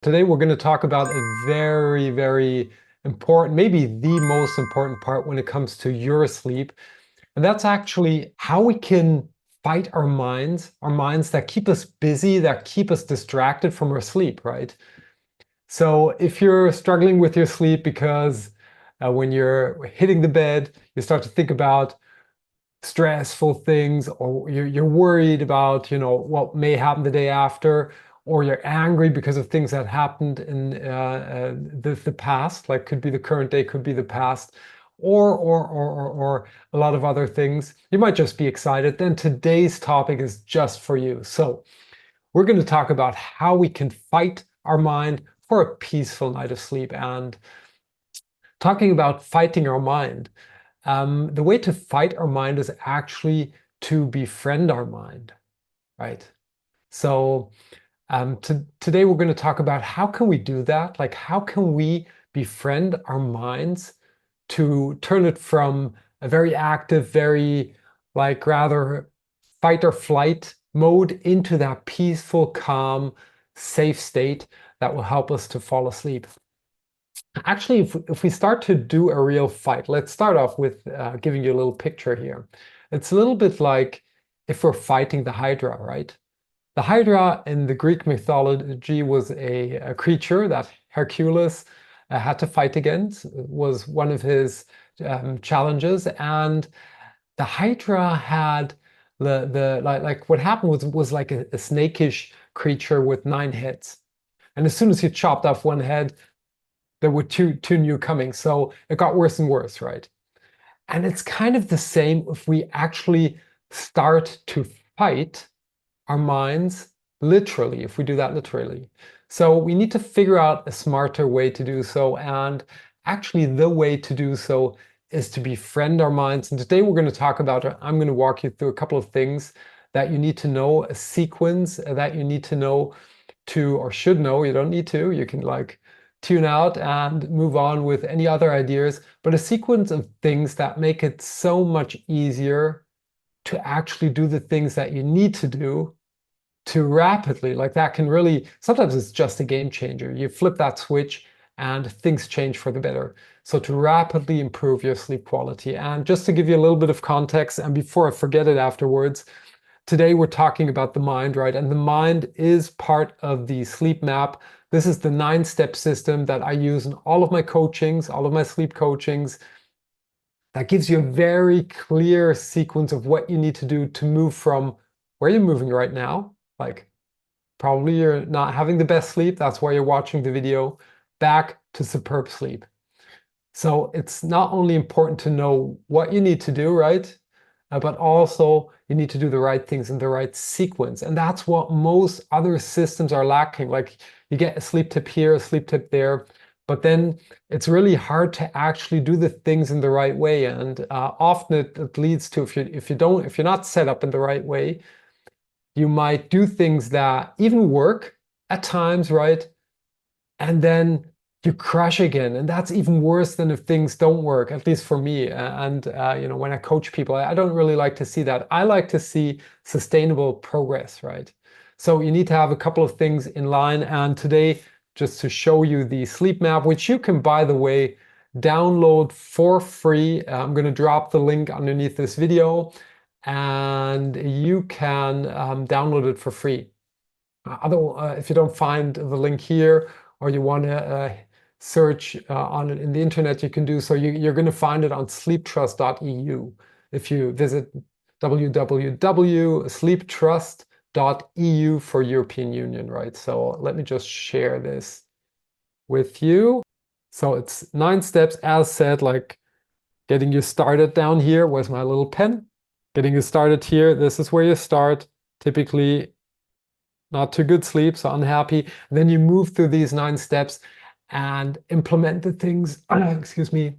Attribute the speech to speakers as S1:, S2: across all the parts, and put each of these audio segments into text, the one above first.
S1: Today we're going to talk about a very important, maybe the most important part when it comes to your sleep. And that's actually how we can fight our minds that keep us busy, that keep us distracted from our sleep, right? So if you're struggling with your sleep because when you're hitting the bed, you start to think about stressful things, or you're worried about, what may happen the day after, or you're angry because of things that happened in the past, like could be the current day, could be the past, or a lot of other things. You might just be excited. Then today's topic is just for you. So we're going to talk about how we can fight our mind for a peaceful night of sleep. And talking about fighting our mind, the way to fight our mind is actually to befriend our mind, right? So today we're going to talk about how can we do that? Like how can we befriend our minds to turn it from a very active, very like rather fight or flight mode into that peaceful, calm, safe state that will help us to fall asleep. Actually, if we start to do a real fight, let's start off with giving you a little picture here. It's a little bit like if we're fighting the hydra, right? The hydra in the Greek mythology was a creature that Hercules had to fight against. It was one of his challenges, and the hydra had the like what happened was like a snakish creature with 9 heads. And as soon as you chopped off one head, there were two new coming. So it got worse and worse, right? And it's kind of the same if we actually start to fight our minds literally, if we do that literally. So we need to figure out a smarter way to do so. And actually, the way to do so is to befriend our minds. And today we're going to talk about, I'm going to walk you through a couple of things that you need to know, a sequence that you need to know to, or should know. You don't need to, you can like tune out and move on with any other ideas, but a sequence of things that make it so much easier to actually do the things that you need to do to rapidly. Like that can really, sometimes it's just a game changer. You flip that switch and things change for the better. So to rapidly improve your sleep quality. And just to give you a little bit of context, and before I forget it afterwards, today we're talking about the mind, right? And the mind is part of the sleep map. This is the 9-step system that I use in all of my coachings, all of my sleep coachings. That gives you a very clear sequence of what you need to do to move from where you're moving right now, like probably you're not having the best sleep, that's why you're watching the video, back to superb sleep. So it's not only important to know what you need to do, right? But also you need to do the right things in the right sequence. And that's what most other systems are lacking. Like you get a sleep tip here, a sleep tip there, but then it's really hard to actually do the things in the right way. And often it leads to, if you're not set up in the right way, you might do things that even work at times, right? And then you crash again, and that's even worse than if things don't work, at least for me. And when I coach people, I don't really like to see that. I like to see sustainable progress, right? So you need to have a couple of things in line. And today, just to show you the sleep map, which you can, by the way, download for free. I'm going to drop the link underneath this video, and you can download it for free. If you don't find the link here, or you want to search on it in the internet, you can do so. You're going to find it on sleeptrust.eu. If you visit www.sleeptrust.eu for European Union, right? So let me just share this with you. So it's 9 steps, as said, like getting you started down here. Where's my little pen? Getting you started here. This is where you start. Typically, not too good sleep, so unhappy. And then you move through these 9 steps and implement the things, excuse me,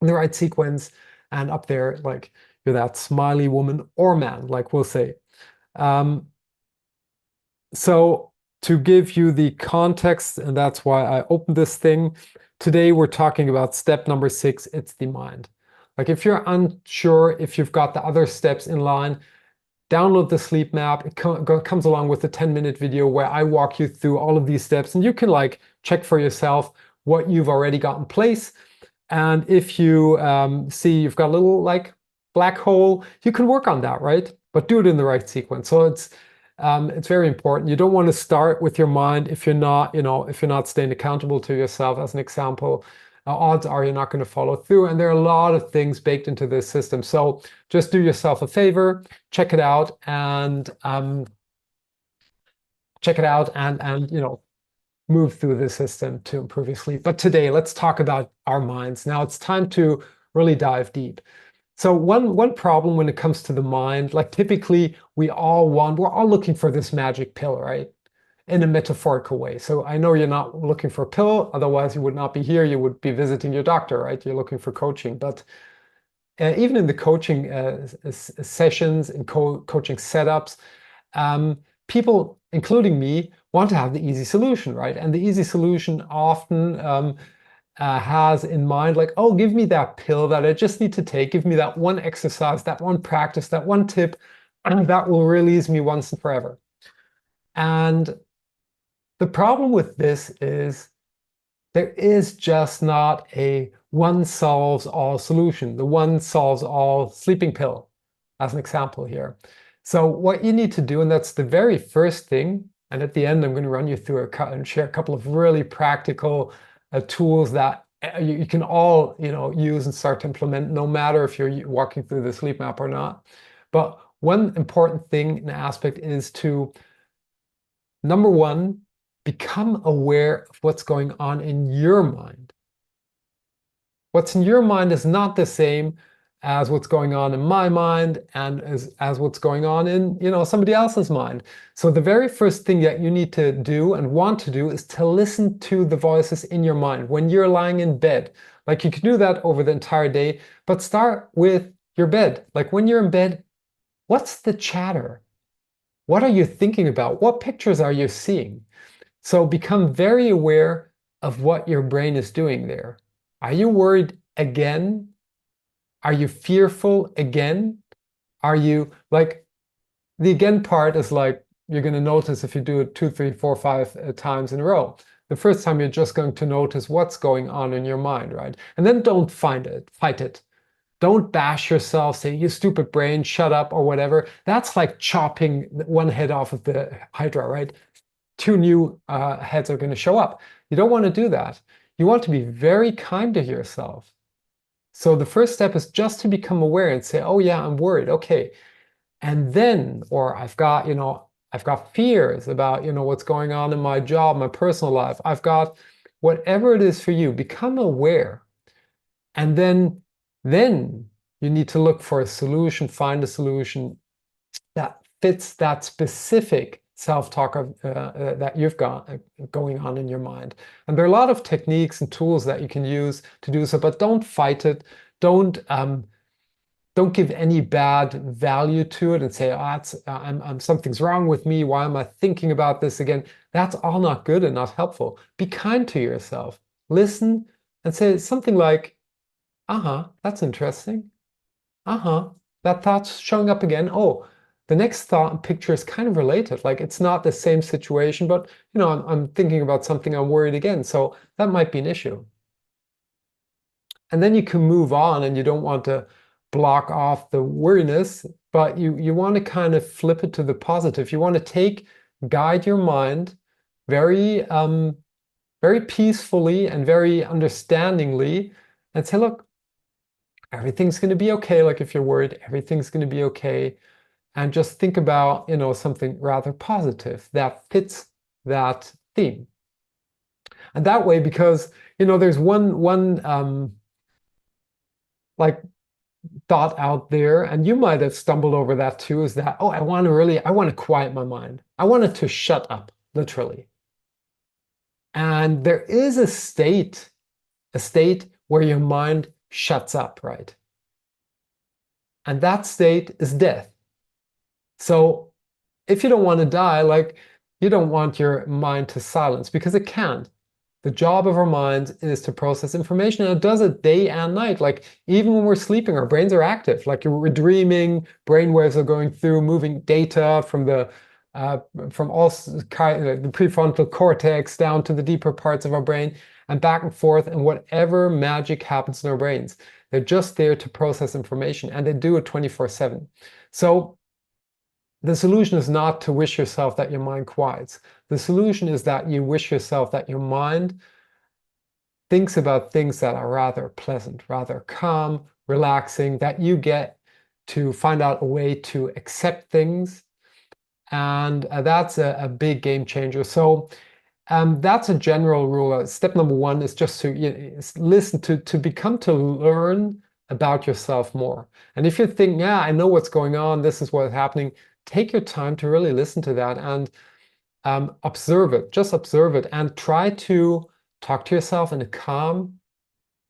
S1: in the right sequence. And up there, like you're that smiley woman or man, like we'll say. So to give you the context, and that's why I opened this thing, today we're talking about step number 6, it's the mind. Like if you're unsure if you've got the other steps in line, download the sleep map. It comes along with a 10-minute video where I walk you through all of these steps, and you can like check for yourself what you've already got in place. And if you see you've got a little like black hole, you can work on that, right? But do it in the right sequence. So it's very important. You don't want to start with your mind if you're not, if you're not staying accountable to yourself. As an example, odds are you're not going to follow through. And there are a lot of things baked into this system. So just do yourself a favor, check it out, and move through the system to improve your sleep. But today, let's talk about our minds. Now it's time to really dive deep. So one problem when it comes to the mind, like typically we're all looking for this magic pill, right? In a metaphorical way. So I know you're not looking for a pill, otherwise you would not be here. You would be visiting your doctor, right? You're looking for coaching. But even in the coaching sessions and coaching setups, people, including me, want to have the easy solution, right? And the easy solution often has in mind like, oh, give me that pill that I just need to take. Give me that one exercise, that one practice, that one tip, and that will release me once and forever. And the problem with this is there is just not a one solves all solution, the one solves all sleeping pill, as an example here. So what you need to do, and that's the very first thing, and at the end I'm going to run you through and share a couple of really practical tools that you can all use and start to implement, no matter if you're walking through the sleep map or not. But one important thing and aspect is to, number one, become aware of what's going on in your mind. What's in your mind is not the same as what's going on in my mind and as what's going on in somebody else's mind. So the very first thing that you need to do and want to do is to listen to the voices in your mind when you're lying in bed. Like you can do that over the entire day, but start with your bed. Like when you're in bed, what's the chatter? What are you thinking about? What pictures are you seeing? So become very aware of what your brain is doing there. Are you worried again? Are you fearful again? Are you like, the again part is like, you're going to notice if you do it 2, 3, 4, 5 times in a row. The first time you're just going to notice what's going on in your mind, right? And then don't fight it. Don't bash yourself, say, you stupid brain, shut up, or whatever. That's like chopping one head off of the hydra, right? 2 new heads are going to show up. You don't want to do that. You want to be very kind to yourself. So the first step is just to become aware and say, oh yeah, I'm worried. Okay. And then, or I've got fears about, what's going on in my job, my personal life. I've got whatever it is for you, become aware. And then you need to look for a solution, find a solution that fits that specific self-talk that you've got going on in your mind. And there are a lot of techniques and tools that you can use to do so, but don't fight it. Don't give any bad value to it and say, oh, something's wrong with me. Why am I thinking about this again? That's all not good and not helpful. Be kind to yourself. Listen and say something like, that's interesting. That thought's showing up again. Oh, the next thought and picture is kind of related. Like it's not the same situation, but I'm thinking about something, I'm worried again. So that might be an issue. And then you can move on, and you don't want to block off the weariness, but you want to kind of flip it to the positive. You want to guide your mind very, very peacefully and very understandingly and say, look, everything's going to be okay. Like if you're worried, everything's going to be okay. And just think about, something rather positive that fits that theme. And that way, because, there's one like thought out there, and you might have stumbled over that too, is that, oh, I want to quiet my mind. I want it to shut up, literally. And there is a state where your mind shuts up, right? And that state is death. So if you don't want to die, like you don't want your mind to silence, because it can't. The job of our minds is to process information, and it does it day and night. Like even when we're sleeping, our brains are active. Like we're dreaming, brain waves are going through, moving data from the from all the prefrontal cortex down to the deeper parts of our brain and back and forth, and whatever magic happens in our brains. They're just there to process information, and they do it 24/7. So the solution is not to wish yourself that your mind quiets. The solution is that you wish yourself that your mind thinks about things that are rather pleasant, rather calm, relaxing, that you get to find out a way to accept things. And that's a big game changer. So that's a general rule. Step number one is just to listen to become to learn about yourself more. And if you think, yeah, I know what's going on, this is what's happening, take your time to really listen to that and observe it. Just observe it and try to talk to yourself in a calm,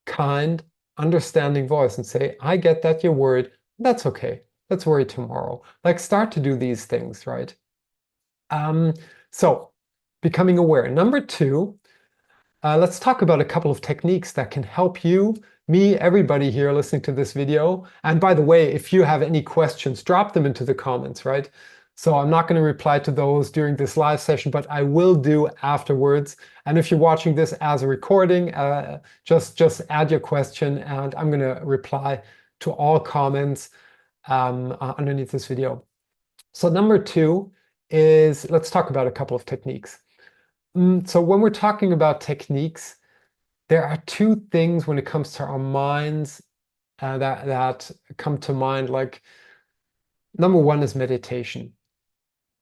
S1: kind, understanding voice and say, I get that you're worried. That's okay. Let's worry tomorrow. Like start to do these things, right? Um, so becoming aware. Number two, let's talk about a couple of techniques that can help you, me, everybody here listening to this video. And by the way, if you have any questions, drop them into the comments, right? So I'm not going to reply to those during this live session, but I will do afterwards. And if you're watching this as a recording, just add your question and I'm going to reply to all comments underneath this video. So number two is, let's talk about a couple of techniques. So when we're talking about techniques, there are two things when it comes to our minds that come to mind. Like number one is meditation.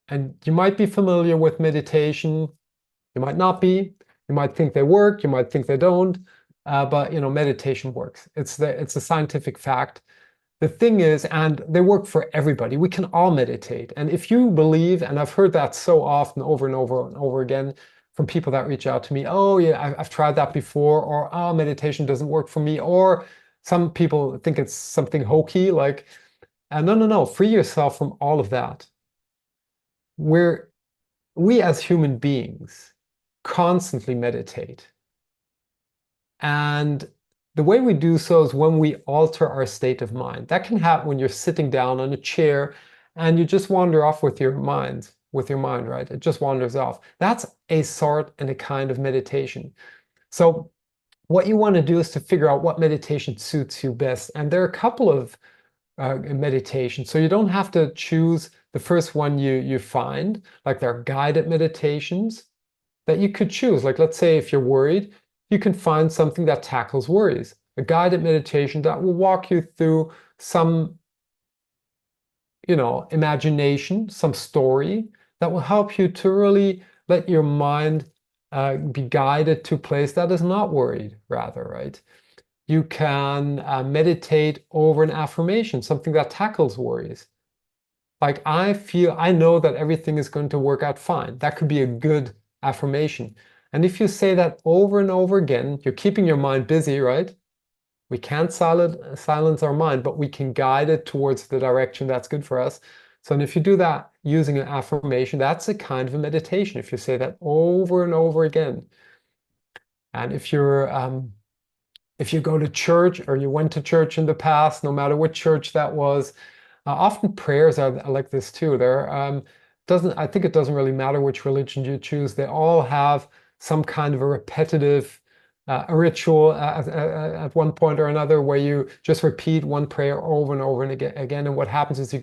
S1: And you might be familiar with meditation. You might not be. You might think they work. You might think they don't. But meditation works. It's a scientific fact. The thing is, and they work for everybody. We can all meditate. And if you believe, and I've heard that so often over and over and over again from people that reach out to me, oh yeah, I've tried that before, or oh, meditation doesn't work for me, or some people think it's something hokey, like, no, no, no, free yourself from all of that. We as human beings constantly meditate. And the way we do so is when we alter our state of mind. That can happen when you're sitting down on a chair and you just wander off with your mind, right? It just wanders off. That's a sort and a kind of meditation. So what you want to do is to figure out what meditation suits you best. And there are a couple of meditations. So you don't have to choose the first one you find. Like there are guided meditations that you could choose. Like let's say if you're worried, you can find something that tackles worries. A guided meditation that will walk you through some, imagination, some story that will help you to really let your mind be guided to a place that is not worried, rather, right? You can meditate over an affirmation, something that tackles worries. Like I know that everything is going to work out fine. That could be a good affirmation. And if you say that over and over again, you're keeping your mind busy, right? We can't silence our mind, but we can guide it towards the direction that's good for us. So and if you do that using an affirmation, that's a kind of a meditation. If you say that over and over again. And if you go to church or you went to church in the past, no matter what church that was, often prayers are like this too. I think it doesn't really matter which religion you choose. They all have some kind of a repetitive a ritual at one point or another where you just repeat one prayer over and over and again. And what happens is you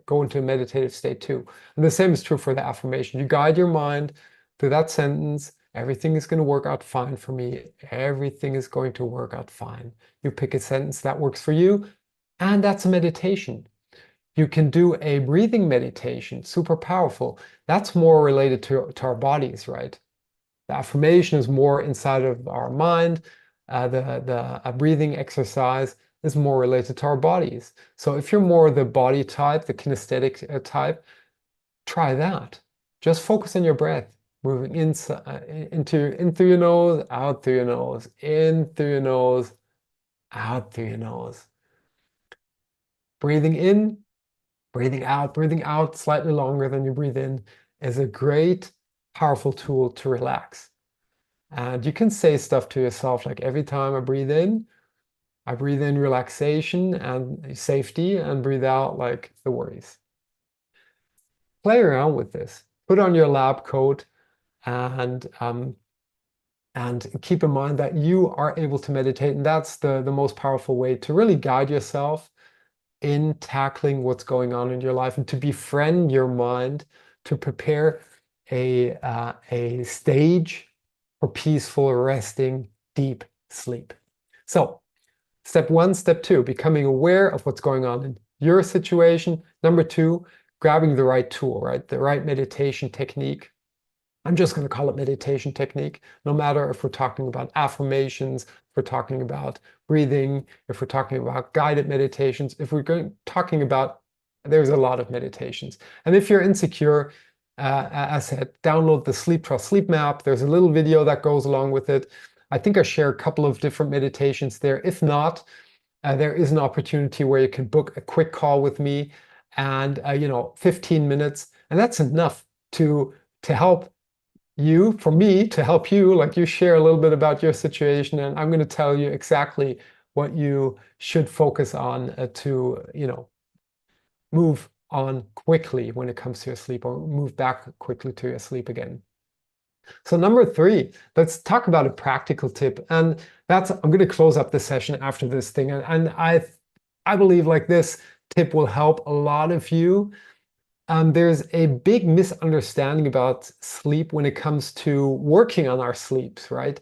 S1: go into a meditative state too. And the same is true for the affirmation. You guide your mind through that sentence. Everything is going to work out fine for me. Everything is going to work out fine. You pick a sentence that works for you, and that's a meditation. You can do a breathing meditation, super powerful. That's more related to our bodies, right? The affirmation is more inside of our mind. The breathing exercise is more related to our bodies. So if you're more the body type, the kinesthetic type, try that. Just focus on your breath, moving in through your nose, out through your nose, in through your nose, out through your nose. Breathing in, breathing out slightly longer than you breathe in is a great, powerful tool to relax. And you can say stuff to yourself like every time I breathe in relaxation and safety, and breathe out like the worries. Play around with this. Put on your lab coat and keep in mind that you are able to meditate, and that's the most powerful way to really guide yourself in tackling what's going on in your life and to befriend your mind to prepare a stage for peaceful, resting, deep sleep. So, step one, step two, becoming aware of what's going on in your situation. Number two, grabbing the right tool, right? The right meditation technique. I'm just going to call it meditation technique, no matter if we're talking about affirmations, if we're talking about breathing, if we're talking about guided meditations, if we're talking about, there's a lot of meditations. And if you're insecure, as I said, download the Sleeptrust sleep map. There's a little video that goes along with it. I think I share a couple of different meditations there. If not, there is an opportunity where you can book a quick call with me and 15 minutes, and that's enough to help you, for me to help you, like you share a little bit about your situation, and I'm going to tell you exactly what you should focus on to, move on quickly when it comes to your sleep, or move back quickly to your sleep again. So number three, let's talk about a practical tip, and I'm going to close up the session after this thing, and I believe like this tip will help a lot of you. There's a big misunderstanding about sleep when it comes to working on our sleeps, right?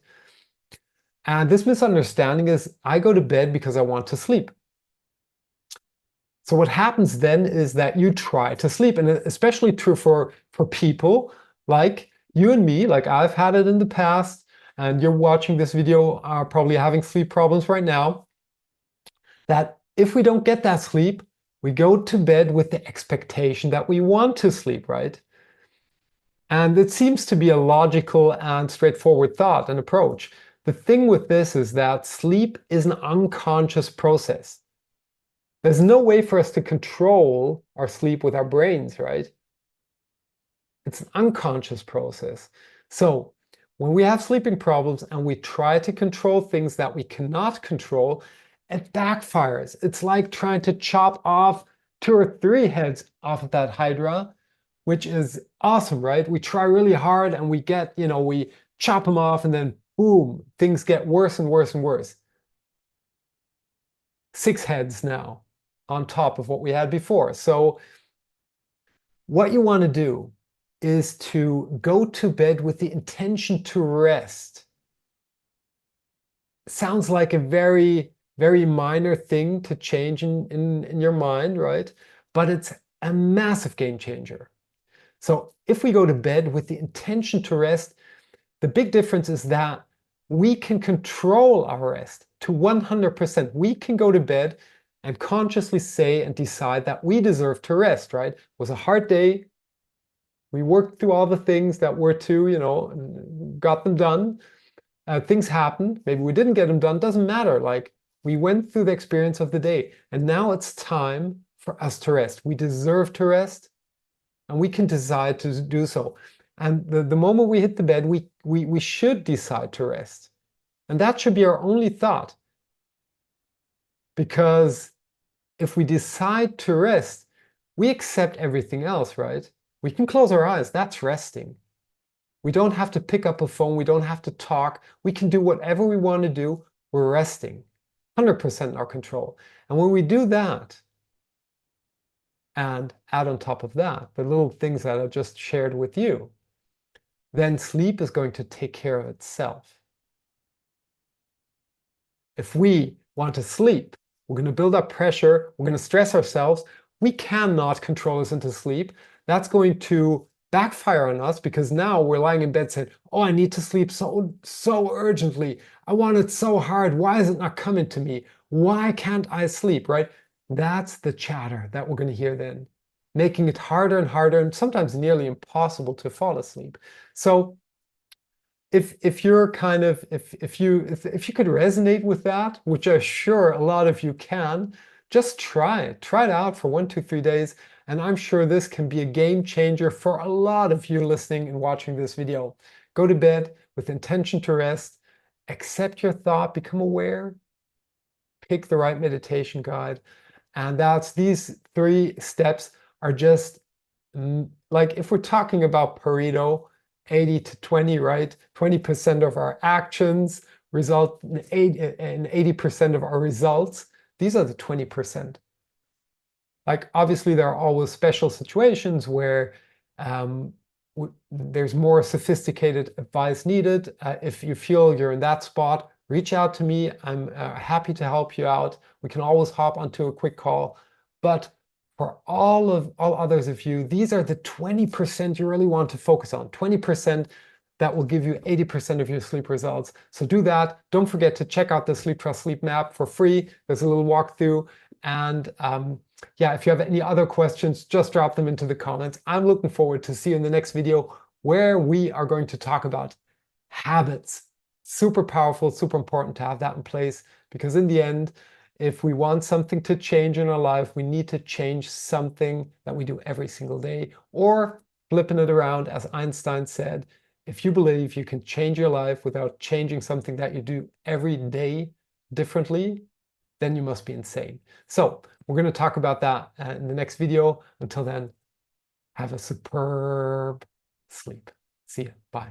S1: And this misunderstanding is I go to bed because I want to sleep. So what happens then is that you try to sleep, and especially true for people like you and me, like I've had it in the past, and you're watching this video are probably having sleep problems right now, that if we don't get that sleep, we go to bed with the expectation that we want to sleep, right? And it seems to be a logical and straightforward thought and approach. The thing with this is that sleep is an unconscious process. There's no way for us to control our sleep with our brains, right? It's an unconscious process. So when we have sleeping problems and we try to control things that we cannot control, it backfires. It's like trying to chop off 2 or 3 heads off of that hydra, which is awesome, right? We try really hard and we get, we chop them off, and then boom, things get worse and worse and worse. 6 heads now on top of what we had before. So what you want to do is to go to bed with the intention to rest. Sounds like a very, very minor thing to change in your mind, right? But it's a massive game changer. So if we go to bed with the intention to rest, the big difference is that we can control our rest to 100%. We can go to bed and consciously say and decide that we deserve to rest, right? It was a hard day. We worked through all the things that were to, got them done. Things happened. Maybe we didn't get them done. Doesn't matter. Like, we went through the experience of the day, and now it's time for us to rest. We deserve to rest, and we can decide to do so. And the moment we hit the bed, we should decide to rest. And that should be our only thought. Because if we decide to rest, we accept everything else, right? We can close our eyes. That's resting. We don't have to pick up a phone. We don't have to talk. We can do whatever we want to do. We're resting. 100% in our control. And when we do that, and add on top of that the little things that I just shared with you, then sleep is going to take care of itself. If we want to sleep, we're going to build up pressure, we're going to stress ourselves, we cannot control us into sleep. That's going to backfire on us, because now we're lying in bed saying, oh, I need to sleep so urgently. I want it so hard. Why is it not coming to me? Why can't I sleep, right? That's the chatter that we're going to hear then, making it harder and harder, and sometimes nearly impossible to fall asleep. So if you're kind of if you could resonate with that, which I'm sure a lot of you can, just try it out for 1, 2, 3 days, and I'm sure this can be a game changer for a lot of you listening and watching this video. Go to bed with intention to rest, accept your thought, become aware, pick the right meditation guide. And that's these 3 steps are just like if we're talking about Pareto, 80 to 20, right? 20% of our actions result in 80% of our results. These are the 20%. Like obviously there are always special situations where there's more sophisticated advice needed. If you feel you're in that spot, reach out to me. I'm happy to help you out. We can always hop onto a quick call. But for all others of you, these are the 20% you really want to focus on. 20% that will give you 80% of your sleep results. So do that. Don't forget to check out the Sleeptrust sleep map for free. There's a little walkthrough. And yeah, if you have any other questions, just drop them into the comments. I'm looking forward to see you in the next video where we are going to talk about habits. Super powerful, super important to have that in place, because in the end, if we want something to change in our life, we need to change something that we do every single day. Or flipping it around, as Einstein said, if you believe you can change your life without changing something that you do every day differently, then you must be insane. So we're going to talk about that in the next video. Until then, have a superb sleep. See you. Bye.